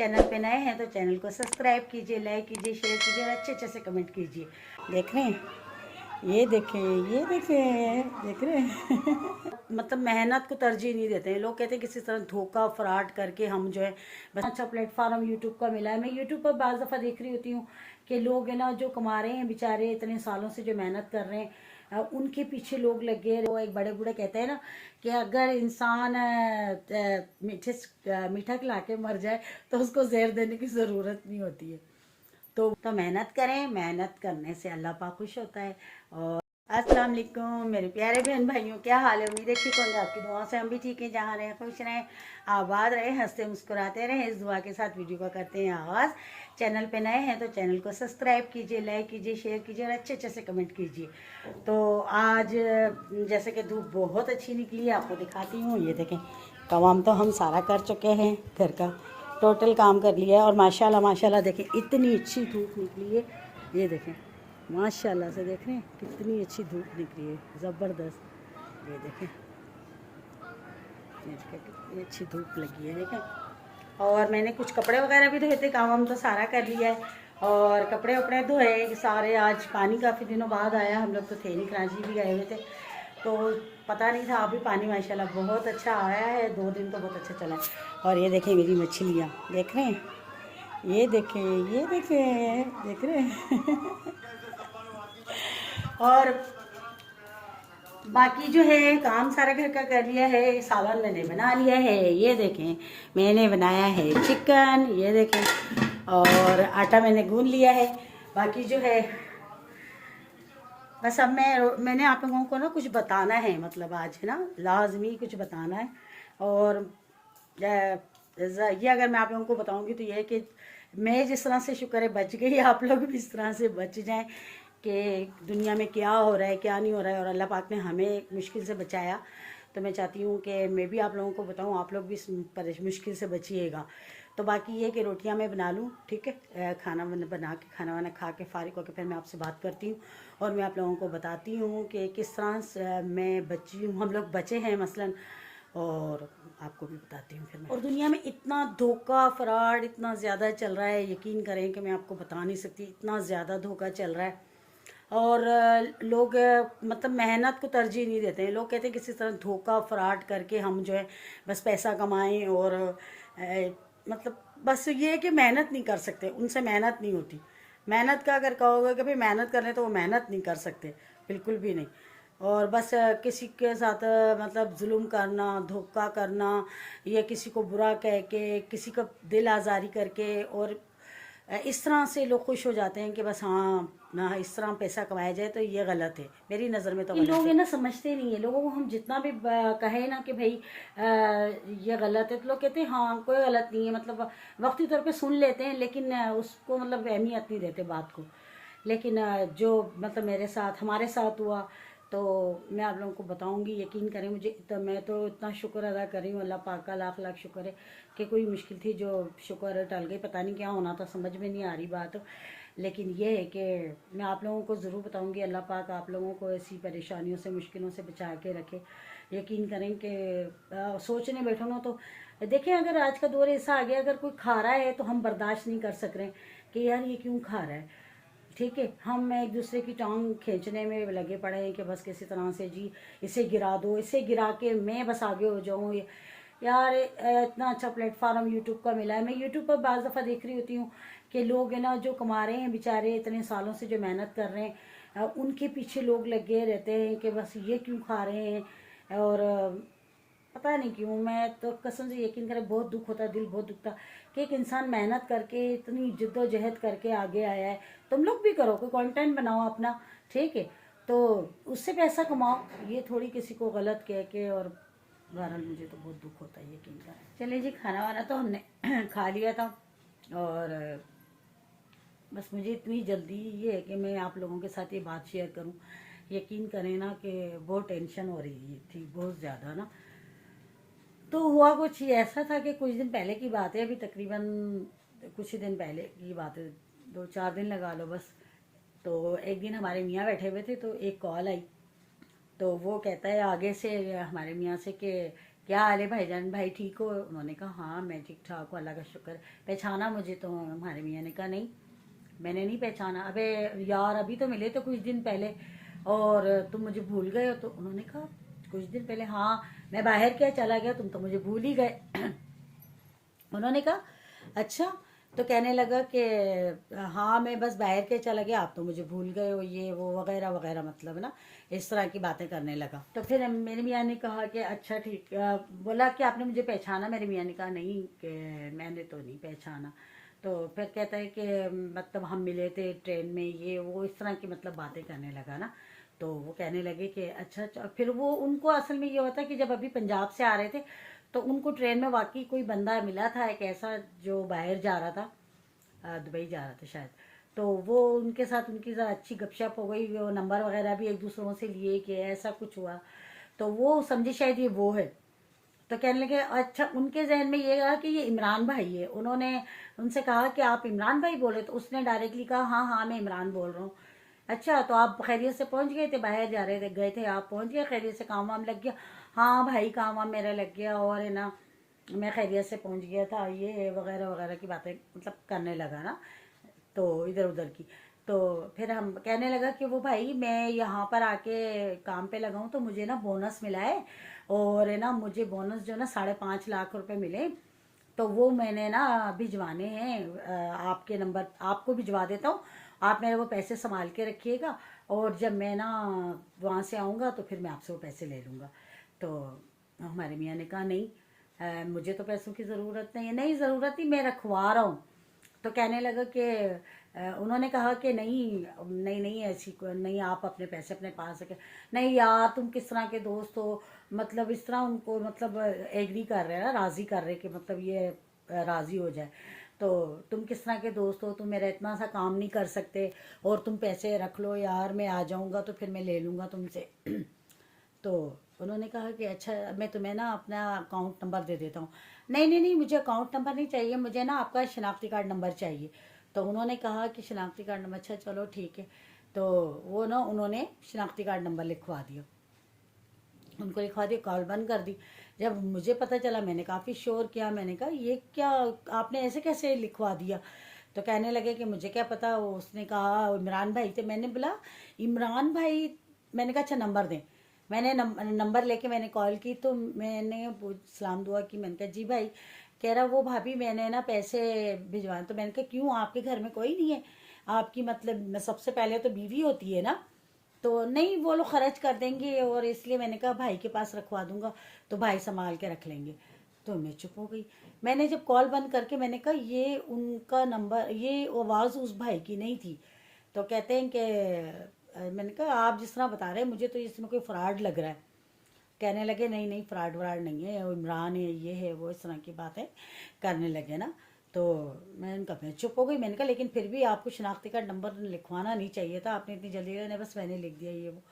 Channel पे नए हैं तो चैनल को सब्सक्राइब कीजिए, लाइक कीजिए, शेयर कीजिए और अच्छे अच्छे से कमेंट कीजिए। देख रहे हैं, ये देखें, ये देखें, देख रहे हैं मतलब मेहनत को तरजीह नहीं देते हैं लोग। कहते हैं किसी तरह धोखा फ्रॉड करके हम जो है बस। अच्छा प्लेटफॉर्म यूट्यूब का मिला है। मैं यूट्यूब पर बाज़ दफ़ा देख रही होती हूँ कि लोग है ना जो कमा रहे हैं बेचारे, इतने सालों से जो मेहनत कर रहे हैं उनके पीछे लोग लगे। वो एक बड़े बूढ़े कहते हैं ना कि अगर इंसान मीठा खिला के मर जाए तो उसको जहर देने की ज़रूरत नहीं होती है। तो मेहनत करें, मेहनत करने से अल्लाह पाक खुश होता है। और अस्सलाम वालेकुम मेरे प्यारे बहन भाइयों, क्या हाल है? उम्मीद है ठीक होंगे। आपकी दुआ से हम भी ठीक हैं। जहाँ रहें खुश रहें, आबाद रहें, हंसते मुस्कुराते रहें। इस दुआ के साथ वीडियो का करते हैं आगाज़। चैनल पे नए हैं तो चैनल को सब्सक्राइब कीजिए, लाइक कीजिए, शेयर कीजिए और अच्छे अच्छे से कमेंट कीजिए। तो आज जैसे कि धूप बहुत अच्छी निकली है, आपको दिखाती हूँ। ये देखें, काम तो हम सारा कर चुके हैं, घर का टोटल काम कर लिया है। और माशाल्लाह माशाल्लाह देखें इतनी अच्छी धूप निकली है। ये देखें माशाल्लाह से, देख रहे हैं कितनी अच्छी धूप निकली है, ज़बरदस्त। ये देखें, ये देखें कितनी अच्छी धूप लगी है, देखें। और मैंने कुछ कपड़े वगैरह भी धोए थे, काम हम तो सारा कर लिया है। और कपड़े वपड़े धोए सारे। आज पानी काफ़ी दिनों बाद आया, हम लोग तो थे नहीं, कराची भी गए हुए थे तो पता नहीं था। अभी पानी माशाल्लाह बहुत अच्छा आया है, 2 दिन तो बहुत अच्छा चला है। और ये देखें मेरी मछलियाँ, देख रहे हैं, ये देखें, ये देखें, देख रहे हैं और बाकी जो है काम सारा घर का कर लिया है। सालन मैंने बना लिया है, ये देखें मैंने बनाया है चिकन, ये देखें। और आटा मैंने गूंद लिया है। बाकी जो है बस अब मैंने आप लोगों को ना कुछ बताना है, मतलब आज है ना लाजमी कुछ बताना है। और ये अगर मैं आप लोगों को बताऊंगी तो ये है कि मैं जिस तरह से शुक्र है बच गई, आप लोग भी इस तरह से बच जाएं कि दुनिया में क्या हो रहा है क्या नहीं हो रहा है। और अल्लाह पाक ने हमें एक मुश्किल से बचाया, तो मैं चाहती हूँ कि मैं भी आप लोगों को बताऊँ, आप लोग भी इस मुश्किल से बचिएगा। तो बाकी ये कि रोटियां मैं बना लूँ, ठीक है, खाना बना के खाना वाना खा के फारिग होकर फिर मैं आपसे बात करती हूँ और मैं आप लोगों को बताती हूँ कि किस तरह से मैं बची हूँ, हम लोग बचे हैं मसलन, और आपको भी बताती हूँ फिर मैं। और दुनिया में इतना धोखा फ्रॉड इतना ज़्यादा चल रहा है, यकीन करें कि मैं आपको बता नहीं सकती, इतना ज़्यादा धोखा चल रहा है। और लोग मतलब मेहनत को तरजीह नहीं देते हैं लोग। कहते हैं किसी तरह धोखा फ्रॉड करके हम जो है बस पैसा कमाएं। और मतलब बस ये है कि मेहनत नहीं कर सकते, उनसे मेहनत नहीं होती। मेहनत का अगर कहोगे कि भाई मेहनत कर लें तो वो मेहनत नहीं कर सकते, बिल्कुल भी नहीं। और बस किसी के साथ मतलब जुल्म करना, धोखा करना, या किसी को बुरा कह के, किसी का दिल आज़ारी करके, और इस तरह से लोग खुश हो जाते हैं कि बस हाँ ना इस तरह पैसा कमाया जाए, तो ये गलत है मेरी नज़र में। तो ये लोग है ना समझते नहीं है। लोगों को हम जितना भी कहे ना कि भाई ये गलत है, तो लोग कहते हैं हाँ कोई गलत नहीं है, मतलब वक्ती तौर पे सुन लेते हैं, लेकिन उसको मतलब अहमियत नहीं देते बात को। लेकिन जो मतलब मेरे साथ हमारे साथ हुआ तो मैं आप लोगों को बताऊंगी, यकीन करें मुझे। तो मैं तो इतना शुक्र अदा कर रही हूँ, अल्लाह पाक का लाख लाख शुक्र है कि कोई मुश्किल थी जो शुक्र टल गई। पता नहीं क्या होना था, समझ में नहीं आ रही बात। लेकिन ये है कि मैं आप लोगों को ज़रूर बताऊंगी, अल्लाह पाक आप लोगों को ऐसी परेशानियों से, मुश्किलों से बचा के रखे। यकीन करें कि सोचने बैठो ना तो देखें, अगर आज का दौर ऐसा आ गया, अगर कोई खा रहा है तो हम बर्दाश्त नहीं कर सक रहे कि यार ये क्यों खा रहा है, ठीक है। हम एक दूसरे की टांग खींचने में लगे पड़े हैं कि बस किसी तरह से जी इसे गिरा दो, इसे गिरा के मैं बस आगे हो जाऊँ। यार इतना अच्छा प्लेटफॉर्म यूट्यूब का मिला है। मैं यूट्यूब पर बाज़ दफ़ा देख रही होती हूँ कि लोग है ना जो कमा रहे हैं बेचारे, इतने सालों से जो मेहनत कर रहे हैं उनके पीछे लोग लगे रहते हैं कि बस ये क्यों खा रहे हैं। और पता नहीं क्यों, मैं तो कसम से यकीन करें बहुत दुख होता है, दिल बहुत दुखता कि एक इंसान मेहनत करके इतनी जिद्दोजहद करके आगे आया है। तुम लोग भी करो, कोई कंटेंट बनाओ अपना, ठीक है, तो उससे पैसा कमाओ, ये थोड़ी किसी को गलत कह के। और बहरहाल मुझे तो बहुत दुख होता है यकीन करें। चलिए जी, खाना वाना तो हमने खा लिया था। और बस मुझे इतनी जल्दी ये है कि मैं आप लोगों के साथ ये बात शेयर करूं। यकीन करें ना कि बहुत टेंशन हो रही थी, बहुत ज़्यादा ना। तो हुआ कुछ ऐसा था कि कुछ दिन पहले की बात है, अभी तकरीबन कुछ ही दिन पहले की बात है, 2-4 दिन लगा लो बस। तो एक दिन हमारे मियाँ बैठे हुए थे तो एक कॉल आई। तो वो कहता है आगे से हमारे मियाँ से कि क्या हाल है भाईजान, भाई ठीक हो? उन्होंने कहा हाँ मैं ठीक ठाक हूँ, अल्लाह का शुक्र। पहचाना मुझे? तो हमारे मियाँ ने कहा नहीं, मैंने नहीं पहचाना। अबे यार, अभी तो मिले तो कुछ दिन पहले, और तुम मुझे भूल गए हो? तो उन्होंने कहा कुछ दिन पहले, हाँ मैं बाहर क्या चला गया, तुम तो मुझे भूल ही गए। उन्होंने कहा अच्छा। तो कहने लगा कि हाँ मैं बस बाहर के चला गया, आप तो मुझे भूल गए हो, ये वो वगैरह वगैरह, मतलब ना इस तरह की बातें करने लगा। तो फिर मेरे मियाँ ने कहा कि अच्छा ठीक, बोला कि आपने मुझे पहचाना? मेरे मियाँ ने कहा नहीं, कि मैंने तो नहीं पहचाना। तो फिर कहता है कि मतलब हम मिले थे ट्रेन में, ये वो इस तरह की मतलब बातें करने लगा ना। तो वो कहने लगे कि अच्छा अच्छा। फिर वो उनको असल में ये होता कि जब अभी पंजाब से आ रहे थे तो उनको ट्रेन में वाकई कोई बंदा मिला था एक ऐसा जो बाहर जा रहा था, दुबई जा रहा था शायद। तो वो उनके साथ उनकी ज़रा अच्छी गपशप हो गई, वो नंबर वगैरह भी एक दूसरों से लिए कि ऐसा कुछ हुआ। तो वो समझे शायद ये वो है। तो कहने लगे अच्छा, उनके जहन में ये रहा कि ये इमरान भाई है। उन्होंने उनसे कहा कि आप इमरान भाई बोले? तो उसने डायरेक्टली कहा हाँ हाँ मैं इमरान बोल रहा हूँ। अच्छा, तो आप खैरियत से पहुंच गए थे? बाहर जा रहे थे, गए थे, आप पहुंच गए खैरियत से? काम वाम लग गया? हाँ भाई काम वाम मेरा लग गया, और है ना मैं खैरियत से पहुंच गया था, ये वगैरह वगैरह की बातें मतलब करने लगा ना, तो इधर उधर की। तो फिर हम कहने लगा कि वो भाई मैं यहाँ पर आके काम पे लगा हूँ तो मुझे ना बोनस मिला है, और है ना मुझे बोनस जो ना 5.5 लाख रुपए मिले, तो वो मैंने ना भिजवाने हैं। आपके नंबर आपको भिजवा देता हूँ, आप मेरे वो पैसे संभाल के रखिएगा, और जब मैं ना वहाँ से आऊँगा तो फिर मैं आपसे वो पैसे ले लूँगा। तो हमारे मियाँ ने कहा नहीं, मुझे तो पैसों की ज़रूरत नहीं है। नहीं ज़रूरत नहीं, मैं रखवा रहा हूँ। तो कहने लगा कि उन्होंने कहा कि नहीं नहीं नहीं ऐसी नहीं, आप अपने पैसे अपने पास रखें। नहीं यार, तुम किस तरह के दोस्त हो, मतलब इस तरह उनको मतलब एग्री कर रहे हैं ना, राज़ी कर रहे हैं कि मतलब ये राज़ी हो जाए। तो तुम किस तरह के दोस्त हो, तुम मेरा इतना सा काम नहीं कर सकते, और तुम पैसे रख लो यार, मैं आ जाऊँगा तो फिर मैं ले लूँगा तुमसे। तो उन्होंने कहा कि अच्छा मैं तुम्हें ना अपना अकाउंट नंबर दे देता हूँ। नहीं नहीं नहीं, मुझे अकाउंट नंबर नहीं चाहिए, मुझे ना आपका शनाख्ती कार्ड नंबर चाहिए। तो उन्होंने कहा कि शनाख्ती कार्ड नंबर, अच्छा चलो ठीक है। तो वो ना उन्होंने शनाख्ती कार्ड नंबर लिखवा दिया, उनको लिखवा दिया, कॉल बंद कर दी। जब मुझे पता चला मैंने काफ़ी शोर किया, मैंने कहा ये क्या, आपने ऐसे कैसे लिखवा दिया? तो कहने लगे कि मुझे क्या पता, उसने कहा इमरान भाई थे। मैंने बोला इमरान भाई? मैंने कहा अच्छा नंबर दें। मैंने नंबर लेके मैंने कॉल की, तो मैंने सलाम दुआ की, मैंने कहा जी भाई। कह रहा वो भाभी मैंने ना पैसे भिजवाए। तो मैंने कहा क्यों, आपके घर में कोई नहीं है? आपकी मतलब सबसे पहले तो बीवी होती है ना। तो नहीं, वो लोग खर्च कर देंगे, और इसलिए मैंने कहा भाई के पास रखवा दूंगा, तो भाई संभाल के रख लेंगे। तो मैं चुप हो गई। मैंने जब कॉल बंद करके मैंने कहा ये उनका नंबर, ये आवाज़ उस भाई की नहीं थी। तो कहते हैं कि मैंने कहा आप जिस तरह बता रहे हैं मुझे तो इसमें कोई फ्रॉड लग रहा है। कहने लगे नहीं नहीं, फ्रॉड व्राड नहीं है, वो इमरान है, ये है वो, इस तरह की बातें करने लगे ना। तो मैंने कहा, मैं चुप हो गई। मैंने कहा लेकिन फिर भी आपको शनाख्ती कार्ड नंबर लिखवाना नहीं चाहिए था, आपने इतनी जल्दी नहीं, बस मैंने लिख दिया ये वो।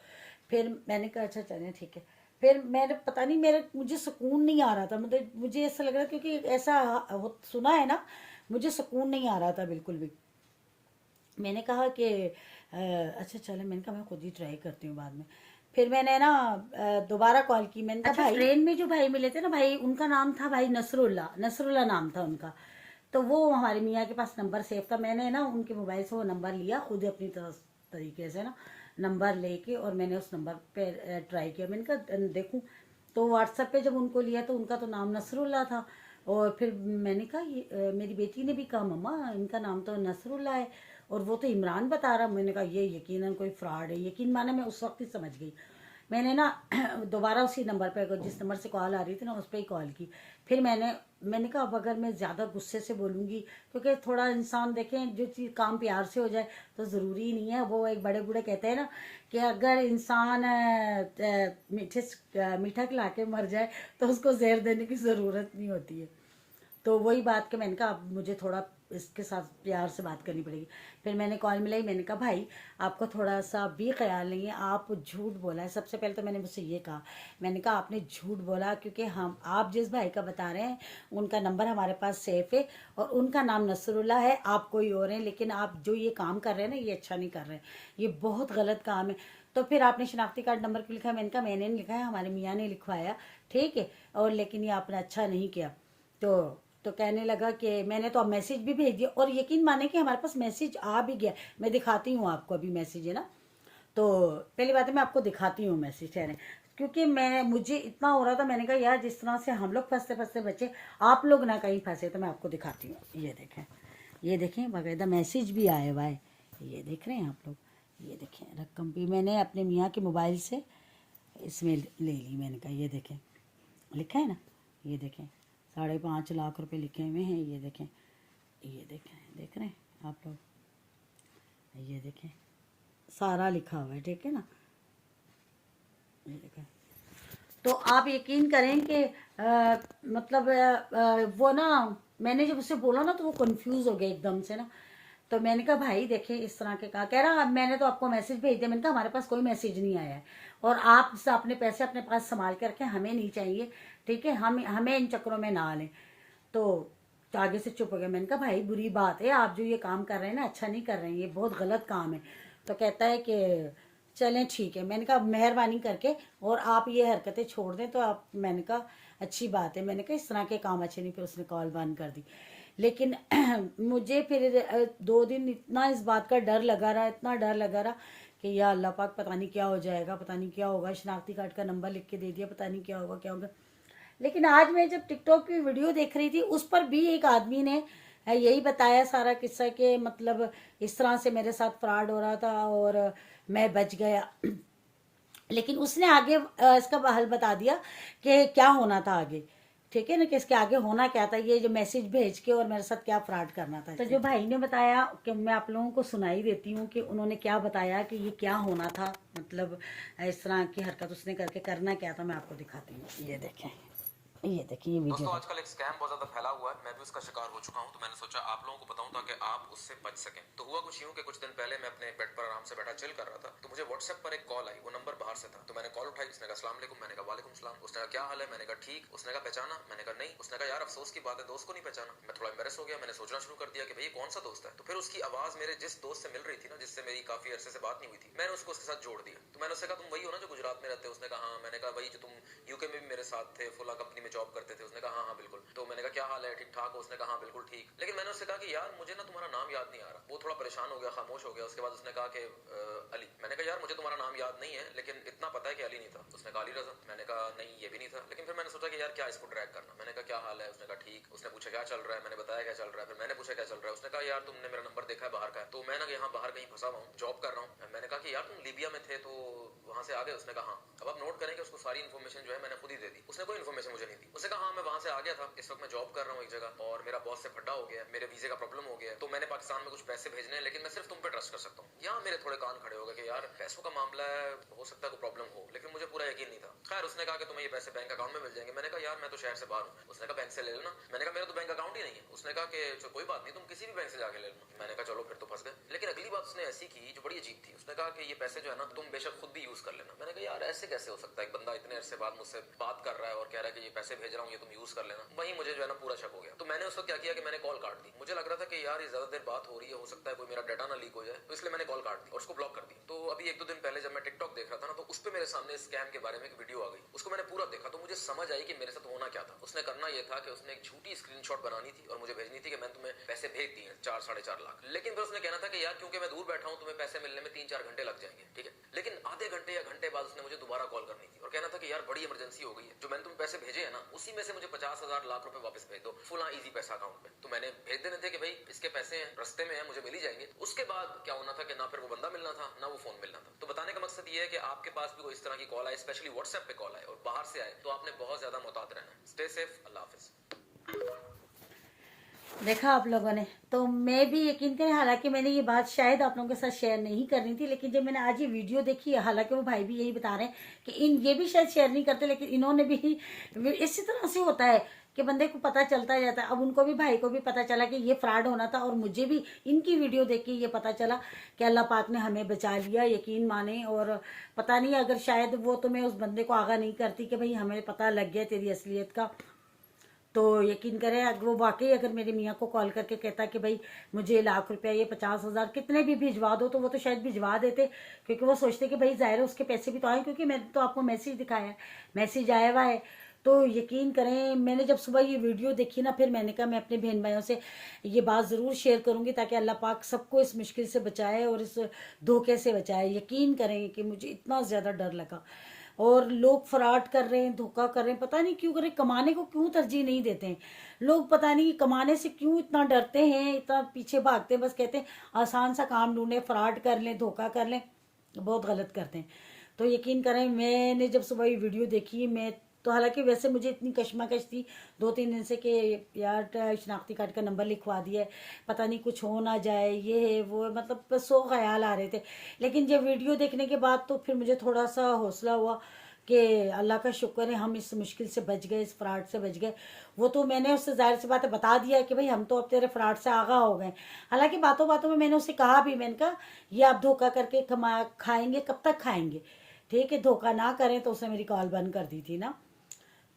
फिर मैंने कहा अच्छा चलें ठीक है। फिर मैंने पता नहीं, मेरे मुझे सुकून नहीं आ रहा था, मतलब मुझे ऐसा लग रहा था क्योंकि ऐसा सुना है ना, मुझे सुकून नहीं आ रहा था बिल्कुल भी। मैंने कहा कि अच्छा चले, मैंने कहा मैं खुद ही ट्राई करती हूँ बाद में। फिर मैंने ना दोबारा कॉल की। मैंने कहा अच्छा, भाई ट्रेन में जो भाई मिले थे ना भाई, उनका नाम था भाई नसरुल्ला, नसरुल्ला नाम था उनका। तो वो हमारे मियाँ के पास नंबर सेव था, मैंने ना उनके मोबाइल से वो नंबर लिया खुद अपनी तरीके से ना, नंबर लेके, और मैंने उस नंबर पे ट्राई किया। मैंने कहा देखूँ। तो व्हाट्सएप पे जब उनको लिया तो उनका तो नाम नसरुल्ला था। और फिर मैंने कहा ये मेरी बेटी ने भी कहा मम्मा इनका नाम तो नसरुल्ला है, और वो तो इमरान बता रहा। मैंने कहा ये यकीनन कोई फ्रॉड है, यकीन माने मैं उस वक्त ही समझ गई। मैंने ना दोबारा उसी नंबर पे, जिस नंबर से कॉल आ रही थी ना, उस पर ही कॉल की। फिर मैंने कहा अब अगर मैं ज़्यादा गुस्से से बोलूँगी, क्योंकि थोड़ा इंसान देखें जो चीज़ काम प्यार से हो जाए तो ज़रूरी नहीं है। वो एक बड़े बूढ़े कहते हैं ना कि अगर इंसान मीठा खिला के मर जाए तो उसको जहर देने की ज़रूरत नहीं होती है। तो वही बात कि मैंने कहा अब मुझे थोड़ा इसके साथ प्यार से बात करनी पड़ेगी। फिर मैंने कॉल मिलाई, मैंने कहा भाई आपको थोड़ा सा भी ख्याल नहीं है, आप झूठ बोला है। सबसे पहले तो मैंने मुझसे ये कहा, मैंने कहा आपने झूठ बोला, क्योंकि हम आप जिस भाई का बता रहे हैं उनका नंबर हमारे पास सेफ है, और उनका नाम नसरुल्ला है, आप कोई और हैं, लेकिन आप जो ये काम कर रहे हैं ना ये अच्छा नहीं कर रहे हैं, ये बहुत गलत काम है। तो फिर आपने शनाख्ती कार्ड नंबर क्यों लिखा है? मैंने कहा मैंने नहीं लिखा है, हमारे मियाँ ने लिखवाया, ठीक है, और लेकिन ये आपने अच्छा नहीं किया। तो कहने लगा कि मैंने तो अब मैसेज भी भेज दिया, और यकीन माने कि हमारे पास मैसेज आ भी गया। मैं दिखाती हूँ आपको, अभी मैसेज है ना, तो पहली बात है मैं आपको दिखाती हूँ मैसेज ठहरे, क्योंकि मुझे इतना हो रहा था, मैंने कहा यार जिस तरह से हम लोग फंसते फंसते बचे, आप लोग ना कहीं फंसे, तो मैं आपको दिखाती हूँ। ये देखें बाकायदा मैसेज भी आया हुआ है, ये देख रहे हैं आप लोग, ये देखें रकम भी मैंने अपने मियाँ के मोबाइल से इसमें ले ली। मैंने कहा ये देखें लिखा है ना, ये देखें 5.5 लाख रुपए लिखे हुए हैं, ये देखें देख रहे हैं आप लोग, ये देखें सारा लिखा हुआ है, ठीक है ना, ये देखें। तो आप यकीन करें कि मतलब वो ना, मैंने जब उससे बोला ना तो वो कंफ्यूज हो गया एकदम से ना। तो मैंने कहा भाई देखे इस तरह के, कह रहा मैंने तो आपको मैसेज भेज दिया। मैंने कहा हमारे पास कोई मैसेज नहीं आया है, और आप अपने पैसे अपने पास संभाल के रखें, हमें नहीं चाहिए, ठीक है, हमें इन चक्करों में ना लें। तो आगे से चुप हो गया। मैंने कहा भाई बुरी बात है, आप जो ये काम कर रहे हैं ना अच्छा नहीं कर रहे हैं, ये बहुत गलत काम है। तो कहता है कि चलें ठीक है। मैंने कहा मेहरबानी करके और आप ये हरकतें छोड़ दें, तो आप, मैंने कहा अच्छी बात है, मैंने कहा इस तरह के काम अच्छे नहीं। फिर उसने कॉल बंद कर दी। लेकिन मुझे फिर 2 दिन इतना इस बात का डर लगा रहा, इतना डर लगा रहा कि या अल्लाह पाक पता नहीं क्या हो जाएगा, पता नहीं क्या होगा, शनाख्ती कार्ड का नंबर लिख के दे दिया, पता नहीं क्या होगा। लेकिन आज मैं जब टिकटॉक की वीडियो देख रही थी, उस पर भी एक आदमी ने यही बताया सारा किस्सा, कि मतलब इस तरह से मेरे साथ फ्रॉड हो रहा था और मैं बच गया। लेकिन उसने आगे इसका हल बता दिया कि क्या होना था आगे, ठीक है ना, कि इसके आगे होना क्या था, ये जो मैसेज भेज के और मेरे साथ क्या फ्रॉड करना था। तो जो भाई ने बताया कि मैं आप लोगों को सुनाई देती हूँ कि उन्होंने क्या बताया कि ये क्या होना था, मतलब इस तरह की हरकत उसने करके करना क्या था, मैं आपको दिखाती हूँ। ये देखें ये वीडियो। दोस्तों आजकल एक स्कैम बहुत ज्यादा फैला हुआ है, मैं भी उसका शिकार हो चुका हूं, तो मैंने सोचा आप लोगों को बताऊं ताकि आप उससे बच सकें। तो हुआ कुछ यूं कि कुछ दिन पहले मैं अपने बेड पर आराम से बैठा चिल कर रहा था, तो मुझे व्हाट्सएप पर एक कॉल आई, वो नंबर बाहर से था। तो मैंने कॉल उठाई, उसने कहा अस्सलाम वालेकुम, मैंने कहा वालेकुम सलाम। उसने कहा क्या हाल है, मैंने कहा ठीक। उसने कहा पहचाना, मैंने कहा नहीं। उसने कहा यार अफसोस की बात है, दोस्त को नहीं पहचाना। मैं थोड़ा एम्बेरस हो गया, मैंने सोचना शुरू कर दिया कि भाई कौन सा दोस्त है। तो फिर उसकी आवाज मेरे जिस दोस्त से मिल रही थी ना, जिससे मेरी काफी अरसे से बात नहीं हुई थी, मैंने उसको उसके साथ जोड़ दिया। तो मैंने उससे कहा तुम वही हो ना जो गुजरात में रहते हो? उसने कहा हाँ। मैंने कहा वही जो तुम यूके में भी मेरे साथ थे, फुला कंपनी में जॉब करते थे? उसने कहा हाँ बिल्कुल। तो मैंने कहा क्या हाल है, ठीक ठाक हो? उसने कहा हाँ बिल्कुल ठीक। लेकिन मैंने उससे कहा कि यार मुझे ना तुम्हारा नाम याद नहीं आ रहा। वो थोड़ा परेशान हो गया, खामोश हो गया। उसके बाद उसने कहा कि अली। मैंने कहा यार मुझे तुम्हारा नाम याद नहीं है, लेकिन इतना पता है कि अली नहीं था। उसने कहा अली रज़ा। मैंने कहा नहीं ये भी नहीं था। लेकिन फिर मैंने सोचा कि यार क्या इसको ट्रैक करना। मैंने कहा क्या हाल है? उसने कहा ठीक। उसने पूछा क्या चल रहा है, मैंने बताया क्या चल रहा है। फिर मैंने पूछा क्या चल रहा है। उसने कहा यार तुमने मेरा नंबर देखा है बाहर का है, तो मैं ना यहाँ बाहर कहीं फंसा हुआ हूँ, जॉब कर रहा हूँ। मैंने कहा कि यार तुम लीबिया में थे तो वहां से आ गए? उसने कहा हाँ। अब आप नोट करें कि उसको सारी इन्फॉर्मेशन जो है मैंने खुद ही दे दी, उसने कोई इन्फॉर्मेशन मुझे नहीं दी। उसने कहा हाँ मैं वहां से आ गया था, इस वक्त मैं जॉब कर रहा हूँ एक जगह, और मेरा बॉस से फड्डा हो गया, मेरे वीजे का प्रॉब्लम हो गया, तो मैंने पाकिस्तान में कुछ पैसे भेजने हैं, लेकिन मैं सिर्फ तुम पे ट्रस्ट कर सकता हूँ। यहाँ मेरे थोड़े कान खड़े हो गए कि यार पैसों का मामला है, हो सकता है कोई प्रॉब्लम हो, लेकिन मुझे पूरा यकीन नहीं था। खैर उसने कहा कि तुम्हें ये पैसे बैंक अकाउंट में मिल जाएंगे। मैंने कहा यार मैं तो शहर से बाहर हूँ। उसने कहा बैंक से ले लेना। मैंने कहा मेरा तो बैंक अकाउंट ही नहीं है। उसने कहा कि कोई बात नहीं, तुम किसी भी बैंक से जाके ले लेना। मैंने कहा चलो फिर तो फंस गए। लेकिन अगली बात उसने ऐसी की जो बड़ी अजीब थी। उसने कहा कि ये पैसे जो है ना तुम बेशक खुद भी यूज कर लेना। मैंने कहा यार ऐसे कैसे हो सकता है, एक बंदा इतने अरसे बाद मुझसे बात कर रहा है और कह रहा है कि ये पैसे भेज रहा हूँ, ये तुम यूज कर लेना। वहीं मुझे जो है ना पूरा शक हो गया। तो मैंने उसको क्या किया कि मैंने कॉल काट दी। मुझे लग रहा था कि यार ये ज्यादा देर बात हो रही है, हो सकता है कोई मेरा डाटा ना लीक हो जाए, तो इसलिए मैंने कॉल काट दी और उसको ब्लॉक कर दी। तो अभी 1-2 दिन पहले जब मैं टिकटॉक देख रहा था ना, तो उस पर मेरे सामने स्कैम के बारे में एक वीडियो आ गई। उसको मैंने पूरा देखा तो मुझे समझ आई कि मेरे साथ होना क्या था। उसने करना यह था कि उसने एक झूठी स्क्रीनशॉट बनानी थी और मुझे भेजनी थी कि मैंने तुम्हें पैसे भेज दिए 4-4.5 लाख। लेकिन फिर उसने कहना था कि यार क्योंकि मैं दूर बैठा हूं, तुम्हें पैसे मिलने में 3-4 घंटे लग जाएंगे, ठीक है। लेकिन आधे घंटे या घंटे बाद उसने मुझे दोबारा कॉल करनी थी और कहना था कि यार बड़ी इमरजेंसी हो गई है, जो मैंने तुम्हें पैसे भेजे हैं ना उसी में से मुझे 50,000 लाख रुपए वापस भेज दो, फुला इजी पैसा अकाउंट में। तो मैंने भेज देने थे कि भाई इसके पैसे हैं, रस्ते में है, मुझे मिल ही जाएंगे। उसके बाद क्या होना था कि ना फिर वो बंदा मिलना था, ना वो फोन मिलना था। तो बताने का मकसद ये है कि आपके पास भी कोई इस तरह की कॉल आए, स्पेशली व्हाट्सएप पे कॉल आए और बाहर से आए, तो आपने बहुत ज्यादा मुहतात रहना है। स्टे सेफ, अल्लाह हाफिज। देखा आप लोगों ने, तो मैं भी यकीन करें, हालांकि मैंने ये बात शायद आप लोगों के साथ शेयर नहीं करनी थी, लेकिन जब मैंने आज ये वीडियो देखी है, हालांकि वो भाई भी यही बता रहे हैं कि ये भी शायद शेयर नहीं करते, लेकिन इन्होंने भी इसी तरह से होता है कि बंदे को पता चलता जाता है। अब उनको भी, भाई को भी पता चला कि ये फ्रॉड होना था, और मुझे भी इनकी वीडियो देख के ये पता चला कि अल्लाह पाक ने हमें बचा लिया, यकीन माने। और पता नहीं अगर शायद वो तो मैं उस बंदे को आगाह नहीं करती कि भाई हमें पता लग गया तेरी असलियत का, तो यकीन करें अगर वो वाकई अगर मेरे मियाँ को कॉल करके कहता कि भाई मुझे ₹1,00,000 ये 50,000 कितने भी भिजवा दो, तो वो तो शायद भिजवा देते, क्योंकि वो सोचते कि भाई ज़ाहिर है उसके पैसे भी तो आए, क्योंकि मैंने तो आपको मैसेज दिखाया है, मैसेज आया हुआ है। तो यकीन करें मैंने जब सुबह ये वीडियो देखी ना, फिर मैंने कहा मैं अपने बहन भाइयों से ये बात ज़रूर शेयर करूँगी ताकि अल्लाह पाक सबको इस मुश्किल से बचाए और इस धोखे से बचाए। यकीन करें कि मुझे इतना ज़्यादा डर लगा, और लोग फ्रॉड कर रहे हैं, धोखा कर रहे हैं, पता नहीं क्यों कर रहे हैं, कमाने को क्यों तरजीह नहीं देते हैं लोग, पता नहीं कमाने से क्यों इतना डरते हैं, इतना पीछे भागते हैं, बस कहते हैं आसान सा काम ढूंढें, फ्रॉड कर लें, धोखा कर लें, बहुत गलत करते हैं। तो यकीन करें मैंने जब सुबह ये वीडियो देखी, मैं तो हालांकि वैसे मुझे इतनी कशमकश थी 2-3 दिन से कि यार शनाख्ती कार्ड का नंबर लिखवा दिया है, पता नहीं कुछ हो ना जाए, ये है वो है, मतलब बस 100 ख्याल आ रहे थे। लेकिन जब वीडियो देखने के बाद तो फिर मुझे थोड़ा सा हौसला हुआ कि अल्लाह का शुक्र है हम इस मुश्किल से बच गए, इस फ्रॉड से बच गए। वो तो मैंने उससे जाहिर सी बात है बता दिया कि भाई हम तो अब तेरे फ्रॉड से आगाह हो गए। हालांकि बातों बातों में मैंने उससे कहा भी, मैंने कहा ये आप धोखा करके कमा खाएंगे, कब तक खाएंगे, ठीक है, धोखा ना करें। तो उसने मेरी कॉल बंद कर दी थी ना।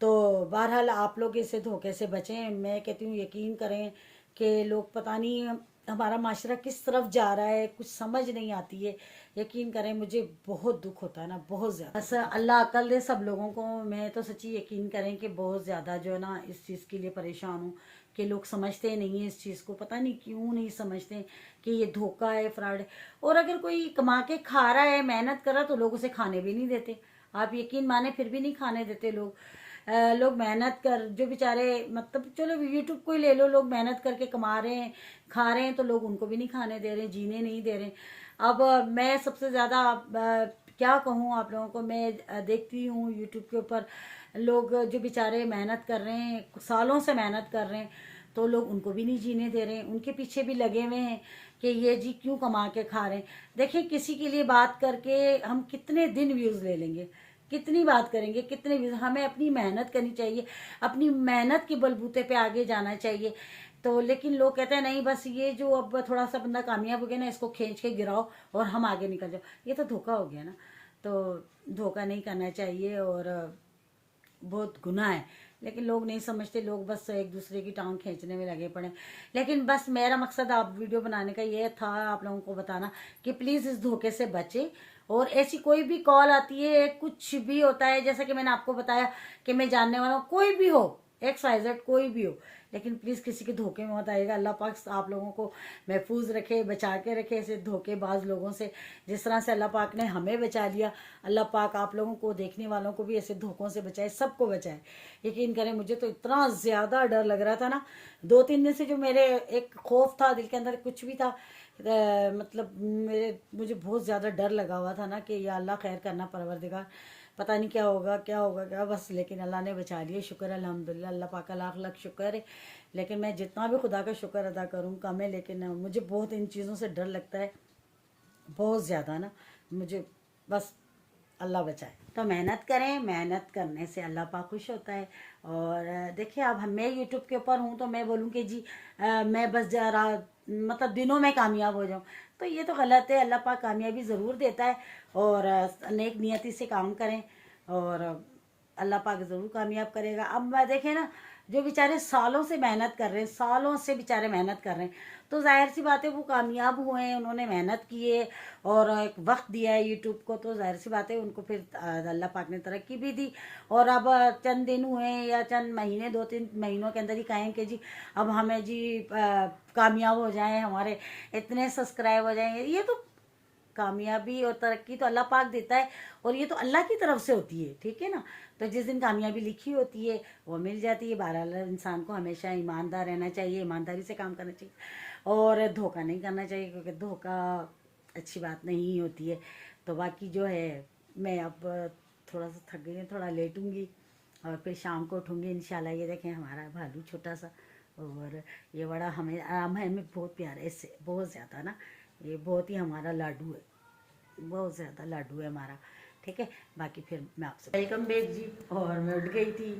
तो बहरहाल आप लोग इससे धोखे से बचें। मैं कहती हूँ यकीन करें कि लोग पता नहीं हमारा माशरा किस तरफ जा रहा है, कुछ समझ नहीं आती है। यकीन करें मुझे बहुत दुख होता है ना, बहुत ज़्यादा। बस अल्लाह अक्ल दे सब लोगों को। मैं तो सच्ची यकीन करें कि बहुत ज़्यादा जो है ना इस चीज़ के लिए परेशान हूँ कि लोग समझते नहीं हैं इस चीज़ को, पता नहीं क्यों नहीं समझते कि ये धोखा है, फ्रॉड है। और अगर कोई कमा के खा रहा है, मेहनत कर रहा है, तो लोग उसे खाने भी नहीं देते। आप यकीन माने फिर भी नहीं खाने देते लोग। लोग मेहनत कर, जो बेचारे मतलब चलो यूट्यूब को ही ले लो, लोग मेहनत करके कमा रहे हैं, खा रहे हैं, तो लोग उनको भी नहीं खाने दे रहे, जीने नहीं दे रहे। अब मैं सबसे ज़्यादा क्या कहूँ आप लोगों को, मैं देखती हूँ यूट्यूब के ऊपर लोग जो बेचारे मेहनत कर रहे हैं, सालों से मेहनत कर रहे हैं, तो लोग उनको भी नहीं जीने दे रहे हैं, उनके पीछे भी लगे हुए हैं कि ये जी क्यों कमा के खा रहे हैं। देखिए किसी के लिए बात करके हम कितने दिन व्यूज़ ले लेंगे, कितनी बात करेंगे, कितने व्यूज़। हमें अपनी मेहनत करनी चाहिए, अपनी मेहनत के बलबूते पे आगे जाना चाहिए। तो लेकिन लोग कहते हैं नहीं बस ये जो अब थोड़ा सा बंदा कामयाब हो गया ना, इसको खींच के गिराओ और हम आगे निकल जाओ। ये तो धोखा हो गया ना। तो धोखा नहीं करना चाहिए और बहुत गुनाह है, लेकिन लोग नहीं समझते, लोग बस एक दूसरे की टांग खींचने में लगे पड़े। लेकिन बस मेरा मकसद आप वीडियो बनाने का ये था आप लोगों को बताना कि प्लीज़ इस धोखे से बचें। और ऐसी कोई भी कॉल आती है, कुछ भी होता है, जैसा कि मैंने आपको बताया कि मैं जानने वाला हूँ, कोई भी हो, XYZ कोई भी हो, लेकिन प्लीज़ किसी के धोखे में मत आइएगा। अल्लाह पाक आप लोगों को महफूज रखे, बचा के रखे ऐसे धोखेबाज लोगों से। जिस तरह से अल्लाह पाक ने हमें बचा लिया, अल्लाह पाक आप लोगों को, देखने वालों को भी ऐसे धोखों से बचाए, सबको बचाए। यकीन करें मुझे तो इतना ज़्यादा डर लग रहा था ना, 2-3 दिन से जो मेरे एक खौफ था दिल के अंदर, कुछ भी था मतलब मुझे बहुत ज़्यादा डर लगा हुआ था ना कि या अल्लाह खैर करना परवरदिगार, पता नहीं क्या होगा क्या होगा क्या, बस लेकिन अल्लाह ने बचा लिया, शुक्र है अल्हम्दुलिल्लाह, अल्लाह पाक का लाख लाख शुक्र है। लेकिन मैं जितना भी खुदा का शुक्र अदा करूँ कम है, लेकिन मुझे बहुत इन चीज़ों से डर लगता है, बहुत ज़्यादा ना। मुझे बस अल्लाह बचाए। तो मेहनत करें, मेहनत करने से अल्लाह पाक खुश होता है। और देखिए अब मैं यूट्यूब के ऊपर हूँ तो मैं बोलूँ कि जी मैं बस जा रहा मतलब दिनों में कामयाब हो जाऊँ, तो ये तो गलत है। अल्लाह पाक कामयाबी ज़रूर देता है और नेक नियति से काम करें और अल्लाह पाक ज़रूर कामयाब करेगा। अब मैं देखें ना जो बेचारे सालों से मेहनत कर रहे हैं, सालों से बेचारे मेहनत कर रहे हैं, तो जाहिर सी बात है वो कामयाब हुए हैं, उन्होंने मेहनत की है और एक वक्त दिया है यूट्यूब को, तो जाहिर सी बात है उनको फिर अल्लाह पाक ने तरक्की भी दी। और अब चंद दिन हुए या चंद महीने, 2-3 महीनों के अंदर ही कहें कि जी अब हमें जी कामयाब हो जाएं, हमारे इतने सब्सक्राइब हो जाएंगे, ये तो कामयाबी और तरक्की तो अल्लाह पाक देता है और ये तो अल्लाह की तरफ से होती है, ठीक है ना। तो जिस दिन कामयाबी लिखी होती है वो मिल जाती है। बहरहाल इंसान को हमेशा ईमानदार रहना चाहिए, ईमानदारी से काम करना चाहिए और धोखा नहीं करना चाहिए, क्योंकि धोखा अच्छी बात नहीं होती है। तो बाकी जो है मैं अब थोड़ा सा थक गई हूँ, थोड़ा लेटूंगी और फिर शाम को उठूंगी इंशाल्लाह। ये देखें हमारा भालू छोटा सा, और ये बड़ा हमें बहुत प्यार है इससे, बहुत ज़्यादा ना, ये बहुत ही हमारा लाडू है, बहुत ज़्यादा लाडू है हमारा, ठीक है। बाकी फिर मैं आपसे वेलकम बैक जी। और मैं उठ गई थी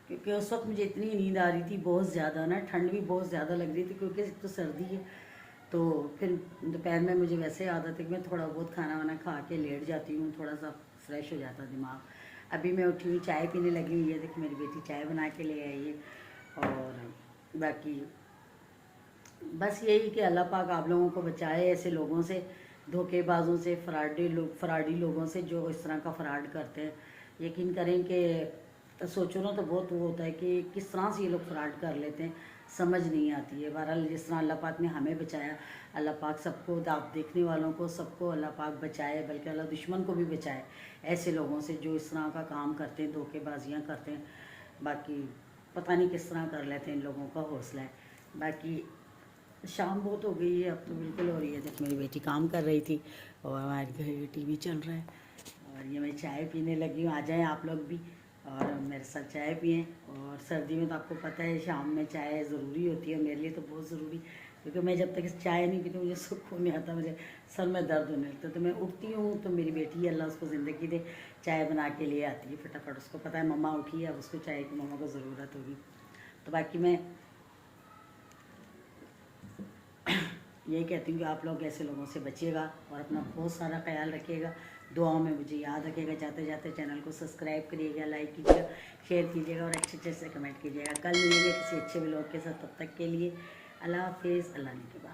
क्योंकि उस वक्त मुझे इतनी नींद आ रही थी बहुत ज़्यादा ना, ठंड भी बहुत ज़्यादा लग रही थी क्योंकि एक तो सर्दी है। तो फिर दोपहर में मुझे वैसे आदत है कि मैं थोड़ा बहुत खाना वाना खा के लेट जाती हूँ, थोड़ा सा फ्रेश हो जाता दिमाग। अभी मैं उठी हुई चाय पीने लगी हुई है, देखिए मेरी बेटी चाय बना के ले आई है और बाकी बस यही कि अल्लाह पाक आप लोगों को बचाए ऐसे लोगों से, धोखेबाजों से, फराडी लोगों से जो इस तरह का फ्रॉड करते हैं। यकीन करें कि सोचो ना तो बहुत वो होता है कि किस तरह से ये लोग फ्रॉड कर लेते हैं, समझ नहीं आती है। बहरहाल जिस तरह अल्लाह पाक ने हमें बचाया, अल्लाह पाक सबको, आप देखने वालों को सबको अल्लाह पाक बचाए, बल्कि अल्लाह दुश्मन को भी बचाए ऐसे लोगों से जो इस तरह का काम करते हैं, धोखेबाजियाँ करते हैं। बाकी पता नहीं किस तरह कर लेते हैं इन लोगों का हौसला है। बाकी शाम बहुत हो गई है, अब तो बिल्कुल हो रही है। जब मेरी बेटी काम कर रही थी और हमारे घर टीवी चल रहा है और ये मैं चाय पीने लगी हूँ। आ जाएं आप लोग भी और मेरे साथ चाय पिएं। और सर्दी में तो आपको पता है शाम में चाय ज़रूरी होती है, मेरे लिए तो बहुत ज़रूरी, क्योंकि मैं जब तक चाय नहीं पीती मुझे सुकून नहीं आता, मुझे सर में दर्द होने लगता है। तो मैं उठती हूँ तो मेरी बेटी अल्लाह उसको ज़िंदगी दे चाय बना के लिए आती है फटाफट। उसको पता है मम्मा उठी है, अब उसको चाय की मम्मा को ज़रूरत होगी। तो बाकी मैं यही कहती हूँ कि आप लोग ऐसे लोगों से बचिएगा और अपना बहुत सारा ख्याल रखिएगा। दुआओं में मुझे याद रखिएगा। जाते जाते चैनल को सब्सक्राइब करिएगा, लाइक कीजिएगा, शेयर कीजिएगा और अच्छे से कमेंट कीजिएगा। कल मिलेंगे किसी अच्छे व्लॉग के साथ, तब तक के लिए अल्लाह हाफिज़, अल्लाह ने के बाद।